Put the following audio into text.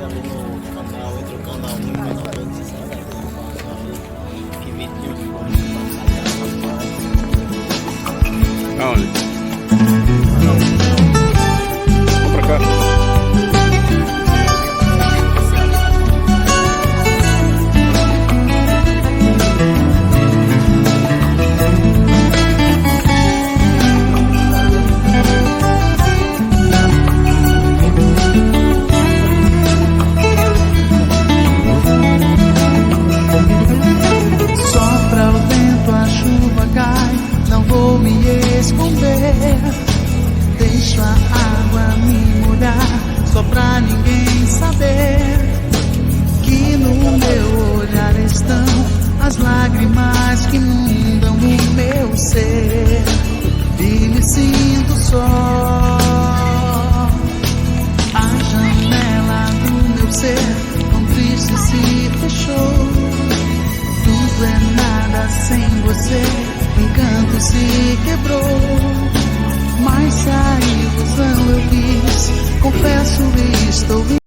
ali no canal, entre o canal 1 e o canal 2, você sabe, tem um canal ali que vem de um Aonde? Vamos pra cá. Sopra o vento, a chuva cai, não vou me esconder. Deixo a água me molhar, só pra ninguém saber que no meu olhar estão as lágrimas que inundam o meu ser. E me sinto só. A janela do meu ser tão triste se fechou. Tudo é nada sem você, o encanto se quebrou.